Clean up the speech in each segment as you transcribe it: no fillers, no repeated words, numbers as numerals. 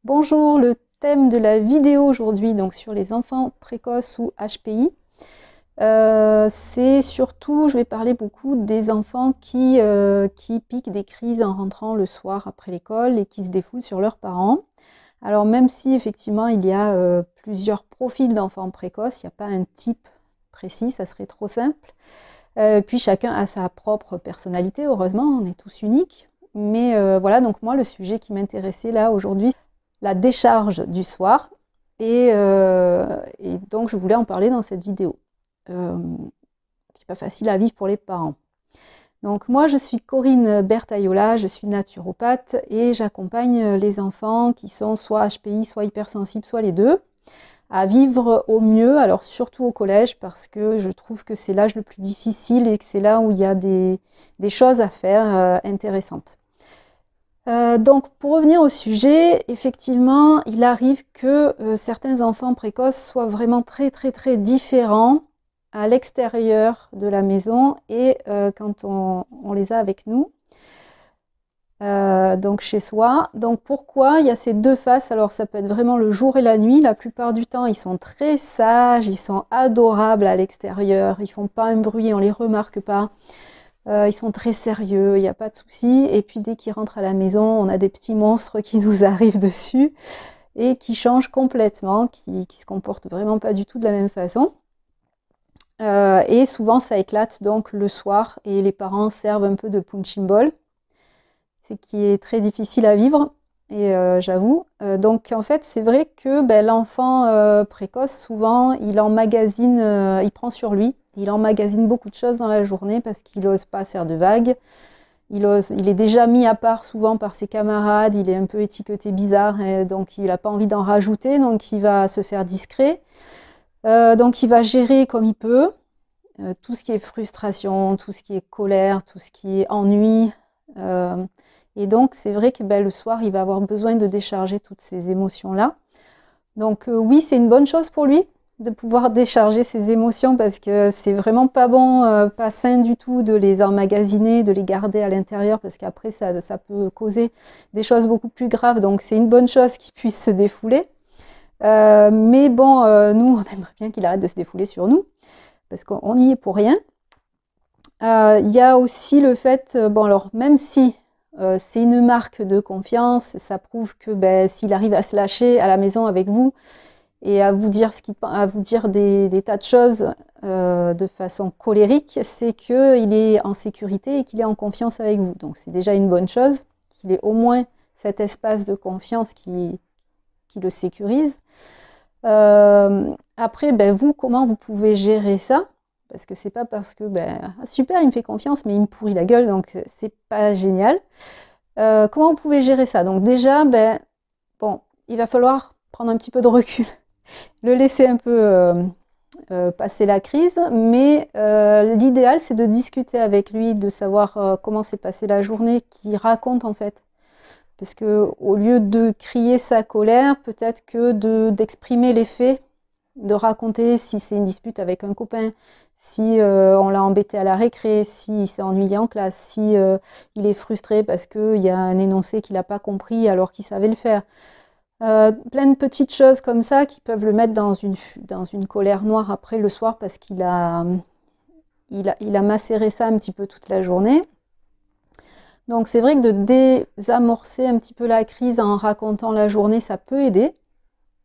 Bonjour, le thème de la vidéo aujourd'hui, donc sur les enfants précoces ou HPI, c'est surtout, je vais parler beaucoup des enfants qui piquent des crises en rentrant le soir après l'école et qui se défoulent sur leurs parents. Alors même si effectivement il y a plusieurs profils d'enfants précoces, il n'y a pas un type précis, ça serait trop simple. Puis chacun a sa propre personnalité, heureusement, on est tous uniques. Mais voilà, donc moi le sujet qui m'intéressait là aujourd'hui, la décharge du soir. Et donc, je voulais en parler dans cette vidéo. C'est pas facile à vivre pour les parents. Donc, moi, je suis Corinne Bertaiola, je suis naturopathe et j'accompagne les enfants qui sont soit HPI, soit hypersensibles, soit les deux, à vivre au mieux, alors surtout au collège, parce que je trouve que c'est l'âge le plus difficile et que c'est là où il y a des choses à faire intéressantes. Donc, pour revenir au sujet, effectivement, il arrive que certains enfants précoces soient vraiment très différents à l'extérieur de la maison et quand on les a avec nous, donc chez soi. Donc, pourquoi il y a ces deux faces? Alors, ça peut être vraiment le jour et la nuit. La plupart du temps, ils sont très sages, ils sont adorables à l'extérieur, ils font pas un bruit, on les remarque pas. Ils sont très sérieux, il n'y a pas de souci. Et puis dès qu'ils rentrent à la maison, on a des petits monstres qui nous arrivent dessus et qui changent complètement, qui se comportent vraiment pas du tout de la même façon. Et souvent ça éclate donc le soir et les parents servent un peu de punching ball, ce qui est très difficile à vivre. Et j'avoue. Donc en fait, c'est vrai que l'enfant précoce, souvent, il emmagasine, il prend sur lui. Il emmagasine beaucoup de choses dans la journée parce qu'il n'ose pas faire de vagues. Il est déjà mis à part souvent par ses camarades, il est un peu étiqueté bizarre, et donc il n'a pas envie d'en rajouter, donc il va se faire discret. Donc il va gérer comme il peut tout ce qui est frustration, tout ce qui est colère, tout ce qui est ennui. Et donc c'est vrai que le soir, il va avoir besoin de décharger toutes ces émotions-là. Donc oui, c'est une bonne chose pour lui de pouvoir décharger ses émotions parce que c'est vraiment pas bon, pas sain du tout de les emmagasiner, de les garder à l'intérieur parce qu'après ça peut causer des choses beaucoup plus graves. Donc c'est une bonne chose qu'il puisse se défouler. Mais bon, nous on aimerait bien qu'il arrête de se défouler sur nous parce qu'on n'y est pour rien. Il y a aussi le fait, bon alors même si c'est une marque de confiance, ça prouve que s'il arrive à se lâcher à la maison avec vous, et à vous dire, des tas de choses de façon colérique, c'est qu'il est en sécurité et qu'il est en confiance avec vous. Donc c'est déjà une bonne chose, qu'il ait au moins cet espace de confiance qui le sécurise. Après, vous, comment vous pouvez gérer ça? Parce que c'est pas parce que, super, il me fait confiance, mais il me pourrit la gueule, donc c'est pas génial. Comment vous pouvez gérer ça? Donc déjà, bon, il va falloir prendre un petit peu de recul, le laisser un peu passer la crise, mais l'idéal c'est de discuter avec lui, de savoir comment s'est passée la journée, qu'il raconte en fait. Parce que au lieu de crier sa colère, peut-être que d'exprimer les faits, de raconter si c'est une dispute avec un copain, si on l'a embêté à la récré, s'il s'est ennuyé en classe, si il est frustré parce qu'il y a un énoncé qu'il n'a pas compris alors qu'il savait le faire. Plein de petites choses comme ça qui peuvent le mettre dans une colère noire après le soir parce qu'il a macéré ça un petit peu toute la journée. Donc c'est vrai que de désamorcer un petit peu la crise en racontant la journée, ça peut aider.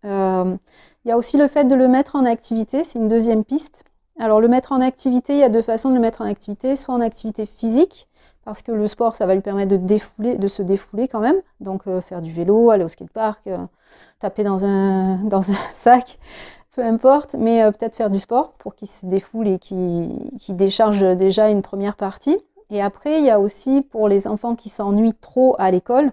Il y a aussi le fait de le mettre en activité, c'est une deuxième piste. Alors le mettre en activité, il y a deux façons de le mettre en activité, soit en activité physique, parce que le sport, ça va lui permettre de se défouler quand même. Donc faire du vélo, aller au skatepark, taper dans un sac, peu importe, mais peut-être faire du sport pour qu'il se défoule et qu'il décharge déjà une première partie. Et après, il y a aussi pour les enfants qui s'ennuient trop à l'école,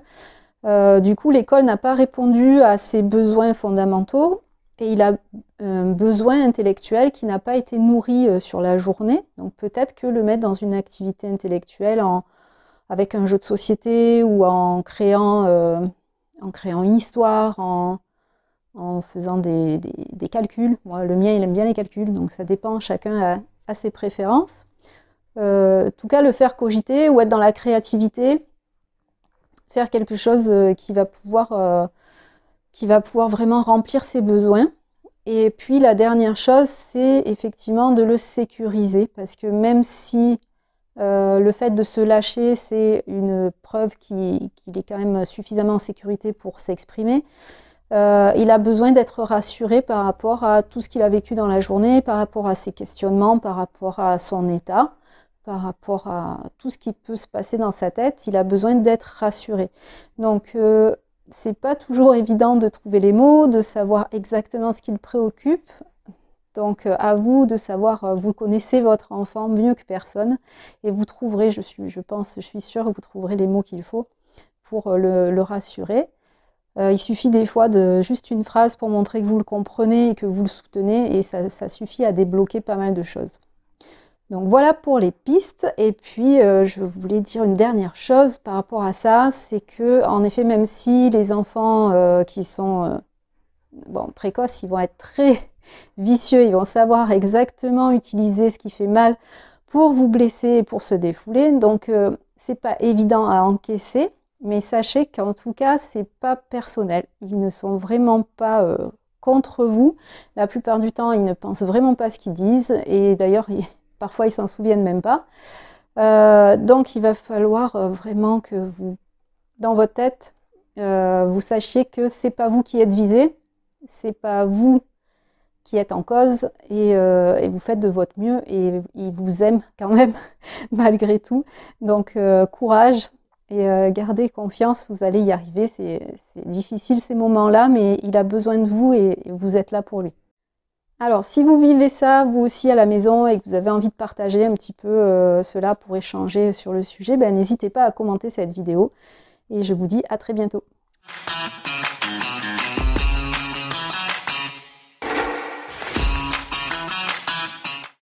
du coup l'école n'a pas répondu à ses besoins fondamentaux et il a un besoin intellectuel qui n'a pas été nourri sur la journée. Donc peut-être que le mettre dans une activité intellectuelle avec un jeu de société ou en créant une histoire, en faisant des calculs. Moi, le mien, il aime bien les calculs, donc ça dépend, chacun a ses préférences. En tout cas, le faire cogiter ou être dans la créativité, faire quelque chose qui va pouvoir qui va pouvoir vraiment remplir ses besoins. Et puis la dernière chose, c'est effectivement de le sécuriser, parce que même si le fait de se lâcher, c'est une preuve qu'il est quand même suffisamment en sécurité pour s'exprimer, il a besoin d'être rassuré par rapport à tout ce qu'il a vécu dans la journée, par rapport à ses questionnements, par rapport à son état, par rapport à tout ce qui peut se passer dans sa tête. Il a besoin d'être rassuré. Donc, c'est pas toujours évident de trouver les mots, de savoir exactement ce qui le préoccupe. Donc, à vous de savoir, vous connaissez votre enfant mieux que personne, et vous trouverez, je suis sûre que vous trouverez les mots qu'il faut pour le rassurer. Il suffit des fois de juste une phrase pour montrer que vous le comprenez et que vous le soutenez, et ça suffit à débloquer pas mal de choses. Donc voilà pour les pistes. Et puis je voulais dire une dernière chose par rapport à ça, c'est que en effet, même si les enfants qui sont précoces, ils vont être très vicieux, ils vont savoir exactement utiliser ce qui fait mal pour vous blesser et pour se défouler. Donc c'est pas évident à encaisser, mais sachez qu'en tout cas c'est pas personnel. Ils ne sont vraiment pas contre vous. La plupart du temps, ils ne pensent vraiment pas ce qu'ils disent, et d'ailleurs parfois ils s'en souviennent même pas. Donc il va falloir vraiment que vous, dans votre tête, vous sachiez que c'est pas vous qui êtes visé, c'est pas vous qui êtes en cause, et vous faites de votre mieux, et ils vous aiment quand même malgré tout. Donc courage, et gardez confiance, vous allez y arriver. C'est difficile ces moments-là, mais il a besoin de vous, et vous êtes là pour lui. Alors, si vous vivez ça, vous aussi à la maison, et que vous avez envie de partager un petit peu cela pour échanger sur le sujet, n'hésitez pas à commenter cette vidéo, et je vous dis à très bientôt.